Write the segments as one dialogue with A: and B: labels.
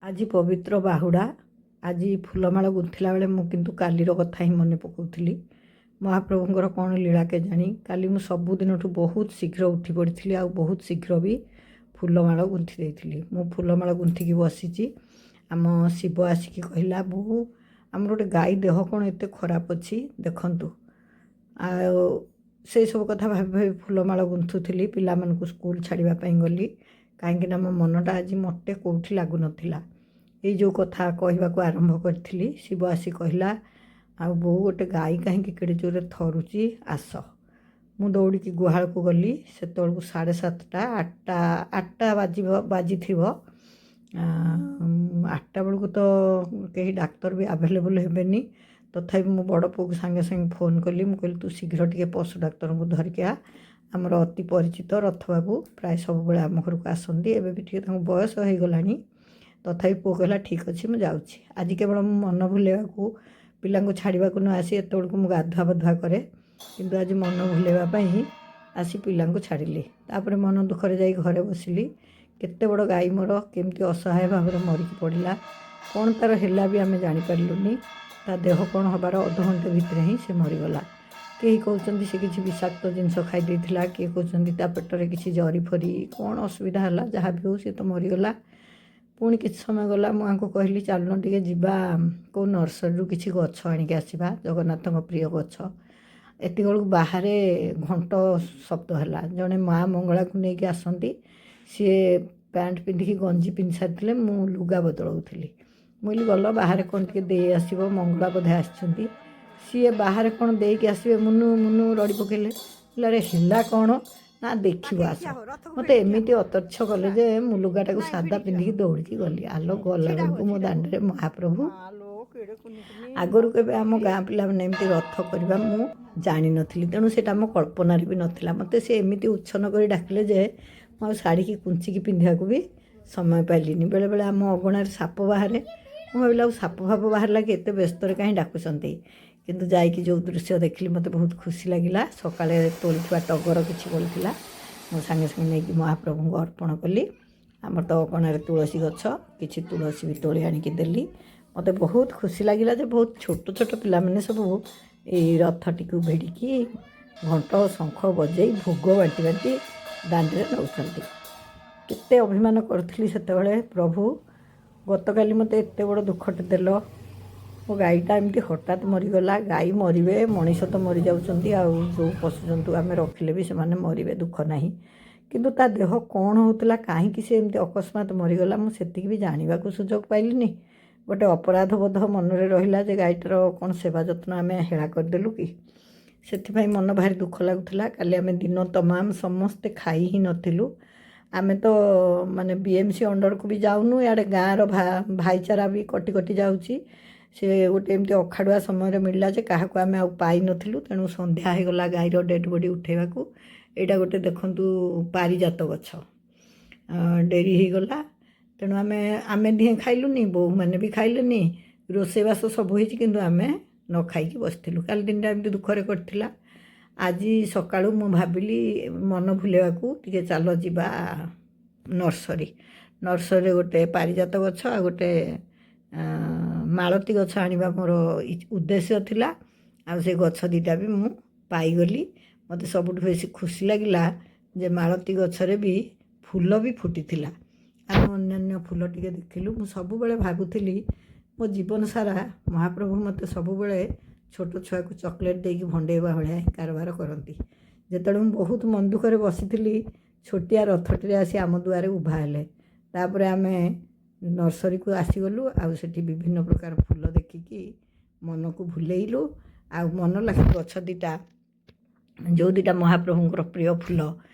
A: ଆଜି ପବିତ୍ର ବାହୁଡ଼ା। ଆଜି ଫୁଲମାଳ ଗୁନ୍ଥିଲା ବେଳେ ମୁଁ କିନ୍ତୁ କାଲିର କଥା ହିଁ ମନେ ପକାଉଥିଲି। ମହାପ୍ରଭୁଙ୍କର କ'ଣ ଲୀଳା କେଜାଣି। କାଲି ମୁଁ ସବୁଦିନଠୁ ବହୁତ ଶୀଘ୍ର ଉଠି ପଡ଼ିଥିଲି, ଆଉ ବହୁତ ଶୀଘ୍ର ବି ଫୁଲମାଳ ଗୁନ୍ଥି ଦେଇଥିଲି। ମୁଁ ଫୁଲମାଳ ଗୁନ୍ଥିକି ବସିଛି, ଆମ ଶିବ ଆସିକି କହିଲା, ବୋଉ ଆମର ଗୋଟେ ଗାଈ ଦେହ କ'ଣ ଏତେ ଖରାପ ଅଛି ଦେଖନ୍ତୁ। ଆଉ ସେଇ ସବୁ କଥା ଭାବି ଭାବି ଫୁଲମାଳ ଗୁନ୍ଥୁଥିଲି। ପିଲାମାନଙ୍କୁ ସ୍କୁଲ ଛାଡ଼ିବା ପାଇଁ ଗଲି, କାହିଁକିନା ମୋ ମନଟା ଆଜି ମୋଟେ କେଉଁଠି ଲାଗୁନଥିଲା। ଏଇ ଯେଉଁ କଥା କହିବାକୁ ଆରମ୍ଭ କରିଥିଲି, ଶିବ ଆସି କହିଲା, ଆଉ ବୋଉ ଗୋଟେ ଗାଈ କାହିଁକି କେଡ଼େ ଜୋରରେ ଥରୁଛି, ଆସ। ମୁଁ ଦୌଡ଼ିକି ଗୁହାଳକୁ ଗଲି। ସେତେବେଳକୁ 7:30 8ଟା ବାଜିଥିବ। 8ଟା ବେଳକୁ ତ କେହି ଡାକ୍ତର ବି ଆଭେଲେବୁଲ୍ ହେବେନି। ତଥାପି ମୁଁ ବଡ଼ ପୁଅକୁ ସାଙ୍ଗେ ସାଙ୍ଗେ ଫୋନ୍ କଲି। ମୁଁ କହିଲି, ତୁ ଶୀଘ୍ର ଟିକେ ପଶୁ ଡାକ୍ତରଙ୍କୁ ଧରିକି ଆ। ଆମର ଅତି ପରିଚିତ ରଥବାବୁ ପ୍ରାୟ ସବୁବେଳେ ଆମ ଘରକୁ ଆସନ୍ତି। ଏବେ ବି ଟିକେ ତାଙ୍କୁ ବୟସ ହେଇଗଲାଣି। ତଥାପି ପୁଅ କହିଲା, ଠିକ୍ ଅଛି ମୁଁ ଯାଉଛି। ଆଜି କେବଳ ମୁଁ ମନ ଭୁଲେଇବାକୁ, ପିଲାଙ୍କୁ ଛାଡ଼ିବାକୁ ନ ଆସି ଏତେବେଳକୁ ମୁଁ ଗାଧୁଆ ପାଧୁଆ କରେ, କିନ୍ତୁ ଆଜି ମନ ଭୁଲେଇବା ପାଇଁ ଆସି ପିଲାଙ୍କୁ ଛାଡ଼ିଲି। ତାପରେ ମନ ଦୁଃଖରେ ଯାଇ ଘରେ ବସିଲି। କେତେ ବଡ଼ ଗାଈ ମୋର କେମିତି ଅସହାୟ ଭାବରେ ମରିକି ପଡ଼ିଲା। କ'ଣ ତା'ର ହେଲା ବି ଆମେ ଜାଣିପାରିଲୁନି। ତା ଦେହ କ'ଣ ହେବାର ଅଧଘଣ୍ଟେ ଭିତରେ ହିଁ ସେ ମରିଗଲା। କେହି କହୁଛନ୍ତି ସେ କିଛି ବିଷାକ୍ତ ଜିନିଷ ଖାଇ ଦେଇଥିଲା, କିଏ କହୁଛନ୍ତି ତା ପେଟରେ କିଛି ଜରି ଫରି କ'ଣ ଅସୁବିଧା ହେଲା। ଯାହା ବି ହେଉ ସେ ତ ମରିଗଲା। ପୁଣି କିଛି ସମୟ ଗଲା, ମୁଁ ଆଙ୍କୁ କହିଲି, ଚାଲୁନ ଟିକେ ଯିବା କେଉଁ ନର୍ସରୀରୁ କିଛି ଗଛ ଆଣିକି ଆସିବା, ଜଗନ୍ନାଥଙ୍କ ପ୍ରିୟ ଗଛ। ଏତିକିବେଳକୁ ବାହାରେ ଘଣ୍ଟ ଶବ୍ଦ ହେଲା। ଜଣେ ମା ମଙ୍ଗଳାକୁ ନେଇକି ଆସନ୍ତି। ସିଏ ପ୍ୟାଣ୍ଟ ପିନ୍ଧିକି ଗଞ୍ଜି ପିନ୍ଧି ସାରିଥିଲେ, ମୁଁ ଲୁଗା ବଦଳାଉଥିଲି। ମୁଁ କହିଲି, ଗଲ ବାହାରେ କ'ଣ ଟିକେ ଦେଇ ଆସିବ, ମଙ୍ଗଳା ବୋଧେ ଆସିଛନ୍ତି। ସିଏ ବାହାରେ କ'ଣ ଦେଇକି ଆସିବେ, ମୁନୁ ରଡ଼ି ପକେଇଲେ। ଆରେ ହେଲା କ'ଣ ନା, ଦେଖିବ ଆସ। ମୋତେ ଏମିତି ଅତର୍ଚ୍ଛ କଲେ ଯେ ମୁଁ ଲୁଗାଟାକୁ ସାଦା ପିନ୍ଧିକି ଦୌଡ଼ିକି ଗଲି। ଆଲୋ, ଗଲାବେଳକୁ ମୋ ଦାଣ୍ଡରେ ମହାପ୍ରଭୁ। ଆଗରୁ କେବେ ଆମ ଗାଁ ପିଲାମାନେ ଏମିତି ରଥ କରିବା ମୁଁ ଜାଣିନଥିଲି, ତେଣୁ ସେଇଟା ଆମ କଳ୍ପନାରେ ବି ନଥିଲା। ମୋତେ ସେ ଏମିତି ଉଚ୍ଛନ୍ନ କରି ଡାକିଲେ ଯେ ମୁଁ ଆଉ ଶାଢ଼ୀକି କୁଞ୍ଚିକି ପିନ୍ଧିବାକୁ ବି ସମୟ ପାଇଲିନି। ବେଳେବେଳେ ଆମ ଅଗଣାରେ ସାପ ବାହାରେ। ମୁଁ ଭାବିଲି, ଆଉ ସାପ ଫାପ ବାହାରିଲା କି ଏତେ ବ୍ୟସ୍ତରେ କାହିଁ ଡାକୁଛନ୍ତି। କିନ୍ତୁ ଯାଇକି ଯେଉଁ ଦୃଶ୍ୟ ଦେଖିଲି ମୋତେ ବହୁତ ଖୁସି ଲାଗିଲା। ସକାଳେ ତୋଳିଥିବା ଟଗର କିଛି ବଳିଥିଲା, ମୁଁ ସାଙ୍ଗେ ସାଙ୍ଗେ ନେଇକି ମହାପ୍ରଭୁଙ୍କୁ ଅର୍ପଣ କଲି। ଆମର ତ ଅଗଣାରେ ତୁଳସୀ ଗଛ, କିଛି ତୁଳସୀ ବି ତୋଳି ଆଣିକି ଦେଲି। ମୋତେ ବହୁତ ଖୁସି ଲାଗିଲା ଯେ ବହୁତ ଛୋଟ ଛୋଟ ପିଲାମାନେ ସବୁ ଏଇ ରଥଟିକୁ ଭିଡ଼ିକି ଘଣ୍ଟ ଶଙ୍ଖ ବଜେଇ ଭୋଗ ବାଣ୍ଟି ବାଣ୍ଟି ଦାଣ୍ଡରେ ନେଉଛନ୍ତି। କେତେ ଅଭିମାନ କରୁଥିଲି ସେତେବେଳେ, ପ୍ରଭୁ ଗତକାଲି ମୋତେ ଏତେ ବଡ଼ ଦୁଃଖଟେ ଦେଲ। ମୋ ଗାଈଟା ଏମିତି ହଠାତ୍ ମରିଗଲା। ଗାଈ ମରିବେ, ମଣିଷ ତ ମରିଯାଉଛନ୍ତି, ଆଉ ଯେଉଁ ପଶୁଜନ୍ତୁ ଆମେ ରଖିଲେ ବି ସେମାନେ ମରିବେ, ଦୁଃଖ ନାହିଁ। କିନ୍ତୁ ତା ଦେହ କ'ଣ ହେଉଥିଲା, କାହିଁକି ସେ ଏମିତି ଅକସ୍ମାତ୍ ମରିଗଲା, ମୁଁ ସେତିକି ବି ଜାଣିବାକୁ ସୁଯୋଗ ପାଇଲିନି। ଗୋଟେ ଅପରାଧ ବୋଧ ମନରେ ରହିଲା ଯେ ଗାଈଟାର କ'ଣ ସେବା ଯତ୍ନ ଆମେ ହେଳା କରିଦେଲୁ କି। ସେଥିପାଇଁ ମନ ଭାରି ଦୁଃଖ ଲାଗୁଥିଲା। କାଲି ଆମେ ଦିନ ତମାମ ସମସ୍ତେ ଖାଇ ହିଁ ନଥିଲୁ। ଆମେ ତ ମାନେ BMC ଅଣ୍ଡରକୁ ବି ଯାଉନୁ, ଇଆଡ଼େ ଗାଁର ଭାଇଚାରା ବି କଟି କଟି ଯାଉଛି। ସେ ଗୋଟେ ଏମିତି ଅଖାଡ଼ୁଆ ସମୟରେ ମିଳିଲା ଯେ କାହାକୁ ଆମେ ଆଉ ପାଇନଥିଲୁ। ତେଣୁ ସନ୍ଧ୍ୟା ହେଇଗଲା ଗାଈର ଡେଡ଼୍ ବଡ଼ି ଉଠାଇବାକୁ। ଏଇଟା ଗୋଟେ ଦେଖନ୍ତୁ ପାରିଜାତ ଗଛ। ଡେରି ହେଇଗଲା, ତେଣୁ ଆମେ ଦିହେଁ ଖାଇଲୁନି, ବୋହୂମାନେ ବି ଖାଇଲେନି। ରୋଷେଇବାସ ସବୁ ହେଇଛି, କିନ୍ତୁ ଆମେ ନ ଖାଇକି ବସିଥିଲୁ। କାଲି ଦିନଟା ଏମିତି ଦୁଃଖରେ କଟିଥିଲା। ଆଜି ସକାଳୁ ମୁଁ ଭାବିଲି ମନ ଭୁଲେଇବାକୁ ଟିକେ ଚାଲ ଯିବା ନର୍ସରୀରେ ଗୋଟେ ପାରିଜାତ ଗଛ ଆଉ ଗୋଟେ ମାଳତୀ ଗଛ ଆଣିବା ମୋର ଉଦ୍ଦେଶ୍ୟ ଥିଲା। ଆଉ ସେ ଗଛ ଦୁଇଟା ବି ମୁଁ ପାଇଗଲି। ମୋତେ ସବୁଠୁ ବେଶୀ ଖୁସି ଲାଗିଲା ଯେ ମାଳତୀ ଗଛରେ ବି ଫୁଲ ବି ଫୁଟିଥିଲା। ଆମେ ଅନ୍ୟାନ୍ୟ ଫୁଲ ଟିକେ ଦେଖିଲୁ। ମୁଁ ସବୁବେଳେ ଭାବୁଥିଲି ମୋ ଜୀବନ ସାରା ମହାପ୍ରଭୁ ମୋତେ ସବୁବେଳେ ଛୋଟ ଛୁଆକୁ ଚକୋଲେଟ୍ ଦେଇକି ଭଣ୍ଡେଇବା ଭଳିଆ କାରବାର କରନ୍ତି। ଯେତେବେଳେ ମୁଁ ବହୁତ ମନ ଦୁଃଖରେ ବସିଥିଲି, ଛୋଟିଆ ରଥଟିରେ ଆସି ଆମ ଦୁଆରେ ଉଭା ହେଲେ। ତାପରେ ଆମେ ନର୍ସରୀକୁ ଆସିଗଲୁ, ଆଉ ସେଠି ବିଭିନ୍ନ ପ୍ରକାର ଫୁଲ ଦେଖିକି ମନକୁ ଭୁଲେଇଲୁ। ଆଉ ମନ ଲାଗି ଗଛ ଦୁଇଟା, ଯେଉଁ ଦୁଇଟା ମହାପ୍ରଭୁଙ୍କର ପ୍ରିୟ ଫୁଲ,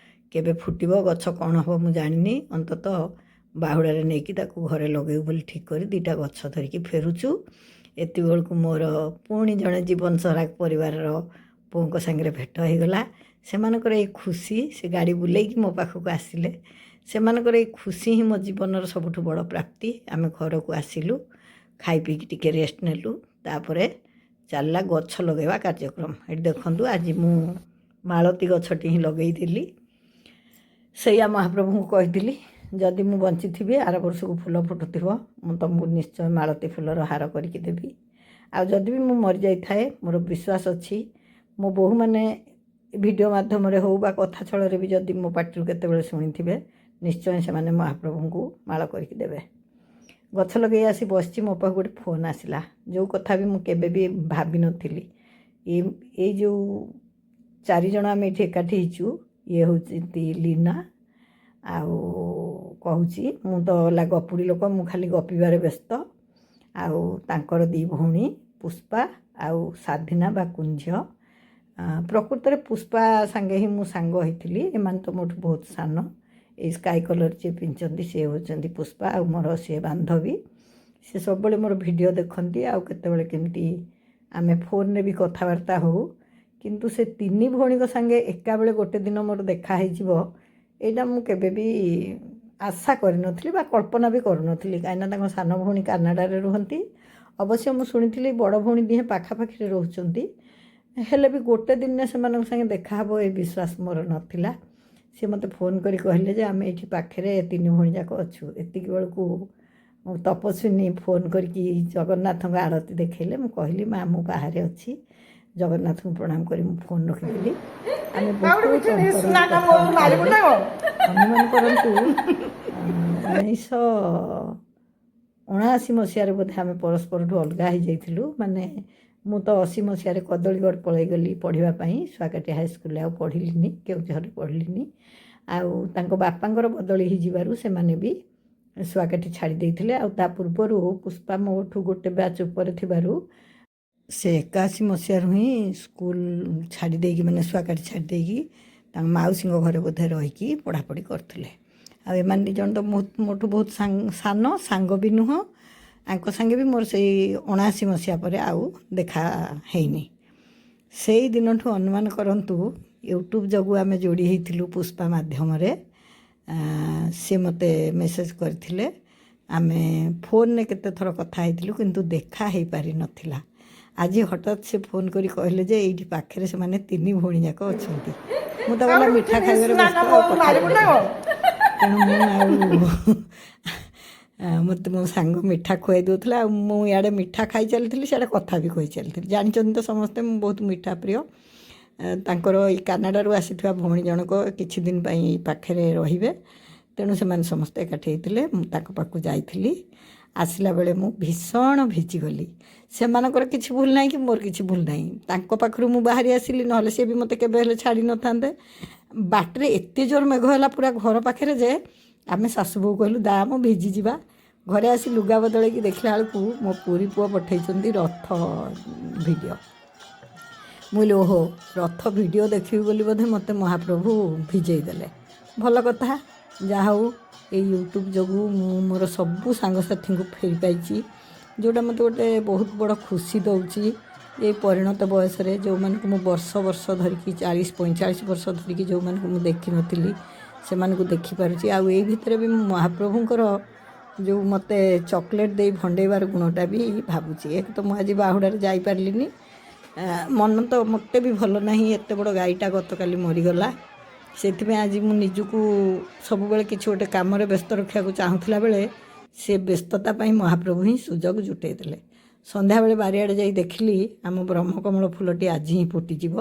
A: କେବେ ଫୁଟିବ, ଗଛ କ'ଣ ହେବ ମୁଁ ଜାଣିନି। ଅନ୍ତତଃ ବାହୁଡ଼ାରେ ନେଇକି ତାକୁ ଘରେ ଲଗେଇବୁ ବୋଲି ଠିକ୍ କରି ଦୁଇଟା ଗଛ ଧରିକି ଫେରୁଛୁ। ଏତିକିବେଳକୁ ମୋର ପୁଣି ଜଣେ ଜୀବନ ସରା ପରିବାରର ପୁଅଙ୍କ ସାଙ୍ଗରେ ଭେଟ ହେଇଗଲା। ସେମାନଙ୍କର ଏଇ ଖୁସି, ସେ ଗାଡ଼ି ବୁଲେଇକି ମୋ ପାଖକୁ ଆସିଲେ। ସେମାନଙ୍କର ଏଇ ଖୁସି ହିଁ ମୋ ଜୀବନର ସବୁଠୁ ବଡ଼ ପ୍ରାପ୍ତି। ଆମେ ଘରକୁ ଆସିଲୁ, ଖାଇ ପିଇକି ଟିକେ ରେଷ୍ଟ ନେଲୁ। ତାପରେ ଚାଲିଲା ଗଛ ଲଗାଇବା କାର୍ଯ୍ୟକ୍ରମ। ଏଠି ଦେଖନ୍ତୁ, ଆଜି ମୁଁ ମାଳତୀ ଗଛଟି ହିଁ ଲଗେଇଥିଲି। ସେଇଆ ମହାପ୍ରଭୁଙ୍କୁ କହିଥିଲି ଯଦି ମୁଁ ବଞ୍ଚିଥିବି ଆର ବର୍ଷକୁ ଫୁଲ ଫୁଟୁଥିବ ମୁଁ ତୁମକୁ ନିଶ୍ଚୟ ମାଳତୀ ଫୁଲର ହାର କରିକି ଦେବି। ଆଉ ଯଦି ବି ମୁଁ ମରିଯାଇଥାଏ ମୋର ବିଶ୍ୱାସ ଅଛି ମୋ ବୋହୂମାନେ ଭିଡ଼ିଓ ମାଧ୍ୟମରେ ହେଉ ବା କଥା ଛଳରେ ବି ଯଦି ମୋ ପାଟିରୁ କେତେବେଳେ ଶୁଣିଥିବେ ନିଶ୍ଚୟ ସେମାନେ ମହାପ୍ରଭୁଙ୍କୁ ମାଳ କରିକି ଦେବେ। ଗଛ ଲଗେଇ ଆସି ବସିଛି, ମୋ ପାଖକୁ ଗୋଟେ ଫୋନ୍ ଆସିଲା, ଯେଉଁ କଥା ବି ମୁଁ କେବେ ବି ଭାବିନଥିଲି। ଏଇ ଯେଉଁ 4 ଜଣ ଆମେ ଏଠି ଏକାଠି ହେଇଛୁ, ଇଏ ହେଉଛନ୍ତି ଲିନା। ଆଉ କହୁଛି ମୁଁ ତ ହେଲା ଗପୁଡ଼ି ଲୋକ, ମୁଁ ଖାଲି ଗପିବାରେ ବ୍ୟସ୍ତ। ଆଉ ତାଙ୍କର 2 ଭଉଣୀ ପୁଷ୍ପା ଆଉ ସ୍ୱାଧୀନା ବା କୁଞ୍ଝ। ପ୍ରକୃତରେ ପୁଷ୍ପା ସାଙ୍ଗେ ହିଁ ମୁଁ ସାଙ୍ଗ ହେଇଥିଲି, ଏମାନେ ତ ମୋଠୁ ବହୁତ ସାନ। ଏଇ ସ୍କାଏ କଲର୍ ଯିଏ ପିନ୍ଧିଛନ୍ତି ସିଏ ହେଉଛନ୍ତି ପୁଷ୍ପା, ଆଉ ମୋର ସିଏ ବାନ୍ଧବୀ। ସେ ସବୁବେଳେ ମୋର ଭିଡ଼ିଓ ଦେଖନ୍ତି, ଆଉ କେତେବେଳେ କେମିତି ଆମେ ଫୋନ୍ରେ ବି କଥାବାର୍ତ୍ତା ହେଉ। କିନ୍ତୁ ସେ 3 ଭଉଣୀଙ୍କ ସାଙ୍ଗେ ଏକାବେଳେ ଗୋଟେ ଦିନ ମୋର ଦେଖା ହେଇଯିବ ଏଇଟା ମୁଁ କେବେ ବି ଆଶା କରିନଥିଲି ବା କଳ୍ପନା ବି କରୁନଥିଲି। କାହିଁକିନା ତାଙ୍କ ସାନ ଭଉଣୀ କାନାଡ଼ାରେ ରୁହନ୍ତି। ଅବଶ୍ୟ ମୁଁ ଶୁଣିଥିଲି ବଡ଼ ଭଉଣୀ ଦିହେଁ ପାଖାପାଖିରେ ରହୁଛନ୍ତି, ହେଲେ ବି ଗୋଟେ ଦିନରେ ସେମାନଙ୍କ ସାଙ୍ଗେ ଦେଖା ହେବ ଏ ବିଶ୍ୱାସ ମୋର ନଥିଲା। ସେ ମୋତେ ଫୋନ୍ କରି କହିଲେ ଯେ ଆମେ ଏଇଠି ପାଖରେ 3 ଭଉଣୀ ଯାକ ଅଛୁ। ଏତିକି ବେଳକୁ ତପସ୍ୱିନୀ ଫୋନ୍ କରିକି ଜଗନ୍ନାଥଙ୍କ ଆଳତୀ ଦେଖେଇଲେ। ମୁଁ କହିଲି ମା ମୁଁ ବାହାରେ ଅଛି, ଜଗନ୍ନାଥଙ୍କୁ ପ୍ରଣାମ କରି ମୁଁ ଫୋନ୍ ରଖିଦେଲି। ଆମେ ବହୁତ ଅନୁମାନ କରନ୍ତୁ 1979 ମସିହାରେ ବୋଧେ ଆମେ ପରସ୍ପରଠୁ ଅଲଗା ହେଇଯାଇଥିଲୁ। ମାନେ ମୁଁ ତ 80 ମସିହାରେ କଦଳୀଗଡ଼ ପଳେଇଗଲି ପଢ଼ିବା ପାଇଁ, ଶୁଆକାଟି ହାଇସ୍କୁଲରେ ଆଉ ପଢ଼ିଲିନି, କେଉଁଝରରେ ପଢ଼ିଲିନି। ଆଉ ତାଙ୍କ ବାପାଙ୍କର ବଦଳି ହେଇଯିବାରୁ ସେମାନେ ବି ଶୁଆକାଟି ଛାଡ଼ି ଦେଇଥିଲେ। ଆଉ ତା ପୂର୍ବରୁ ପୁଷ୍ପା ମୋଠୁ ଗୋଟେ ବ୍ୟାଚ୍ ଉପରେ ଥିବାରୁ ସେ 81 ମସିହାରୁ ହିଁ ସ୍କୁଲ ଛାଡ଼ି ଦେଇକି, ମାନେ ଶୁଆକାଟି ଛାଡ଼ି ଦେଇକି ତାଙ୍କ ମାଉସୀଙ୍କ ଘରେ ବୋଧେ ରହିକି ପଢ଼ାପଢ଼ି କରୁଥିଲେ। ଆଉ ଏମାନେ 2 ଜଣ ତ ମୋଠୁ ବହୁତ ସାନ, ସାଙ୍ଗ ବି ନୁହଁ। ଆଙ୍କ ସାଙ୍ଗେ ବି ମୋର ସେଇ 79 ମସିହା ପରେ ଆଉ ଦେଖା ହେଇନି। ସେଇ ଦିନଠୁ ଅନୁମାନ କରନ୍ତୁ ୟୁଟ୍ୟୁବ୍ ଯୋଗୁଁ ଆମେ ଯୋଡ଼ି ହେଇଥିଲୁ ପୁଷ୍ପା ମାଧ୍ୟମରେ। ସେ ମୋତେ ମେସେଜ୍ କରିଥିଲେ, ଆମେ ଫୋନ୍ରେ କେତେ ଥର କଥା ହେଇଥିଲୁ କିନ୍ତୁ ଦେଖା ହେଇପାରିନଥିଲା। ଆଜି ହଠାତ୍ ସେ ଫୋନ୍ କରି କହିଲେ ଯେ ଏଇଠି ପାଖରେ ସେମାନେ 3 ଭଉଣୀ ଯାକ ଅଛନ୍ତି। ମୁଁ ତ ଗଲା ମିଠା ଖାଇବାରେ ବ୍ୟସ୍ତ, ତେଣୁ ମୁଁ ଆଉ ମୋତେ ମୋ ସାଙ୍ଗ ମିଠା ଖୁଆଇ ଦେଉଥିଲା, ଆଉ ମୁଁ ଇଆଡ଼େ ମିଠା ଖାଇ ଚାଲିଥିଲି, ସିଆଡ଼େ କଥା ବି କହି ଚାଲିଥିଲି। ଜାଣିଛନ୍ତି ତ ସମସ୍ତେ ମୁଁ ବହୁତ ମିଠା ପ୍ରିୟ। ତାଙ୍କର ଏଇ କାନାଡ଼ାରୁ ଆସିଥିବା ଭଉଣୀ ଜଣକ କିଛି ଦିନ ପାଇଁ ଏଇ ପାଖରେ ରହିବେ, ତେଣୁ ସେମାନେ ସମସ୍ତେ ଏକାଠି ହେଇଥିଲେ। ମୁଁ ତାଙ୍କ ପାଖକୁ ଯାଇଥିଲି। ଆସିଲା ବେଳେ ମୁଁ ଭୀଷଣ ଭିଜିଗଲି। ସେମାନଙ୍କର କିଛି ଭୁଲ ନାହିଁ କି ମୋର କିଛି ଭୁଲ ନାହିଁ, ତାଙ୍କ ପାଖରୁ ମୁଁ ବାହାରି ଆସିଲି, ନହେଲେ ସେ ବି ମୋତେ କେବେ ହେଲେ ଛାଡ଼ି ନଥାନ୍ତେ। ବାଟରେ ଏତେ ଜୋର ମେଘ ହେଲା ପୁରା ଘର ପାଖରେ ଯେ ଆମେ ଶାଶୁ ବୋହୂ କହିଲୁ ଦା ମୁଁ ଭିଜିଯିବା। ଘରେ ଆସି ଲୁଗା ବଦଳେଇକି ଦେଖିଲା ବେଳକୁ ମୋ ପୁରୀ ପୁଅ ପଠାଇଛନ୍ତି ରଥ ଭିଡ଼ିଓ। ମୁଁ କହିଲି ଓହୋ ରଥ ଭିଡ଼ିଓ ଦେଖିବି ବୋଲି ବୋଧେ ମୋତେ ମହାପ୍ରଭୁ ଭିଜେଇ ଦେଲେ। ଭଲ କଥା, ଯାହା ହଉ ଏଇ ୟୁଟ୍ୟୁବ୍ ଯୋଗୁଁ ମୁଁ ମୋର ସବୁ ସାଙ୍ଗସାଥୀଙ୍କୁ ଫେରି ପାଇଛି, ଯେଉଁଟା ମୋତେ ଗୋଟେ ବହୁତ ବଡ଼ ଖୁସି ଦେଉଛି। ଏଇ ପରିଣତ ବୟସରେ ଯେଉଁମାନଙ୍କୁ ମୁଁ ବର୍ଷ ବର୍ଷ ଧରିକି 40-45 ବର୍ଷ ଧରିକି ଯେଉଁମାନଙ୍କୁ ମୁଁ ଦେଖିନଥିଲି ସେମାନଙ୍କୁ ଦେଖିପାରୁଛି। ଆଉ ଏଇ ଭିତରେ ବି ମୁଁ ମହାପ୍ରଭୁଙ୍କର ଯେଉଁ ମୋତେ ଚକୋଲେଟ୍ ଦେଇ ଭଣ୍ଡେଇବାର ଗୁଣଟା ବି ଭାବୁଛି। ଏକ ତ ମୁଁ ଆଜି ବାହୁଡ଼ାରେ ଯାଇପାରିଲିନି, ମନ ତ ମୋତେ ବି ଭଲ ନାହିଁ। ଏତେ ବଡ଼ ଗାଈଟା ଗତକାଲି ମରିଗଲା, ସେଥିପାଇଁ ଆଜି ମୁଁ ନିଜକୁ ସବୁବେଳେ କିଛି ଗୋଟେ କାମରେ ବ୍ୟସ୍ତ ରଖିବାକୁ ଚାହୁଁଥିଲା ବେଳେ ସେ ବ୍ୟସ୍ତତା ପାଇଁ ମହାପ୍ରଭୁ ହିଁ ସୁଯୋଗ ଜୁଟେଇ ଦେଲେ। ସନ୍ଧ୍ୟାବେଳେ ବାରିଆଡ଼େ ଯାଇ ଦେଖିଲି ଆମ ବ୍ରହ୍ମକମଳ ଫୁଲଟି ଆଜି ହିଁ ଫୁଟିଯିବ।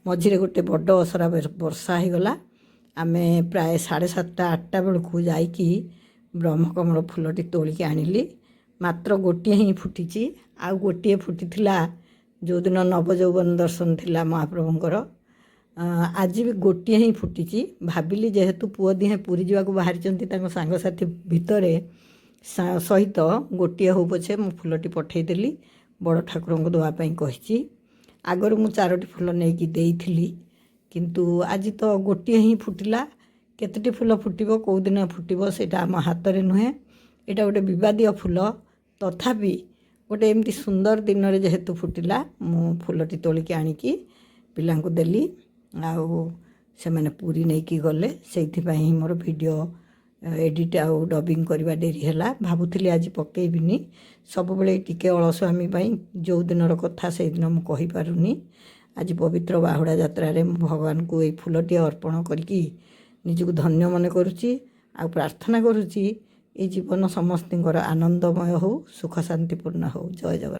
A: ମଝିରେ ଗୋଟେ ବଡ଼ ଅସରା ବର୍ଷା ହେଇଗଲା। ଆମେ ପ୍ରାୟ 7:30-8ଟା ବେଳକୁ ଯାଇକି ବ୍ରହ୍ମକମଳ ଫୁଲଟି ତୋଳିକି ଆଣିଲି। ମାତ୍ର ଗୋଟିଏ ହିଁ ଫୁଟିଛି, ଆଉ ଗୋଟିଏ ଫୁଟିଥିଲା ଯେଉଁଦିନ ନବଯୌବନ ଦର୍ଶନ ଥିଲା ମହାପ୍ରଭୁଙ୍କର। ଆଜି ବି ଗୋଟିଏ ହିଁ ଫୁଟିଛି। ଭାବିଲି ଯେହେତୁ ପୁଅ ଦିହେଁ ପୁରୀ ଯିବାକୁ ବାହାରିଛନ୍ତି ତାଙ୍କ ସାଙ୍ଗସାଥି ଭିତରେ ସହିତ ଗୋଟିଏ ହଉ ପଛେ ମୁଁ ଫୁଲଟି ପଠାଇଦେଲି, ବଡ଼ ଠାକୁରଙ୍କୁ ଦେବା ପାଇଁ କହିଛି। ଆଗରୁ ମୁଁ 4ଟି ଫୁଲ ନେଇକି ଦେଇଥିଲି, କିନ୍ତୁ ଆଜି ତ ଗୋଟିଏ ହିଁ ଫୁଟିଲା। କେତେଟି ଫୁଲ ଫୁଟିବ, କେଉଁ ଦିନ ଫୁଟିବ ସେଇଟା ଆମ ହାତରେ ନୁହେଁ। ଏଇଟା ଗୋଟେ ବିବାଦୀୟ ଫୁଲ, ତଥାପି ଗୋଟେ ଏମିତି ସୁନ୍ଦର ଦିନରେ ଯେହେତୁ ଫୁଟିଲା ମୁଁ ଫୁଲଟି ତୋଳିକି ଆଣିକି ପିଲାଙ୍କୁ ଦେଲି। ଆଉ ସେମାନେ ପୁରୀ ନେଇକି ଗଲେ, ସେଇଥିପାଇଁ ମୋର ଭିଡ଼ିଓ ଏଡ଼ିଟ୍ ଆଉ ଡବିଂ କରିବା ଡେରି ହେଲା। ଭାବୁଥିଲି ଆଜି ପକେଇବିନି, ସବୁବେଳେ ଟିକେ ଅଳସୁଆମୀ ପାଇଁ ଯେଉଁ ଦିନର କଥା ସେଇଦିନ ମୁଁ କହିପାରୁନି। ଆଜି ପବିତ୍ର ବାହୁଡ଼ା ଯାତ୍ରାରେ ମୁଁ ଭଗବାନଙ୍କୁ ଏଇ ଫୁଲଟିଏ ଅର୍ପଣ କରିକି ନିଜକୁ ଧନ୍ୟ ମନେ କରୁଛି। ଆଉ ପ୍ରାର୍ଥନା କରୁଛି ଏଇ ଜୀବନ ସମସ୍ତଙ୍କର ଆନନ୍ଦମୟ ହେଉ ସୁଖ ଶାନ୍ତିପୂର୍ଣ୍ଣ ହେଉ। ଜୟ ଜଗନ୍ନାଥ।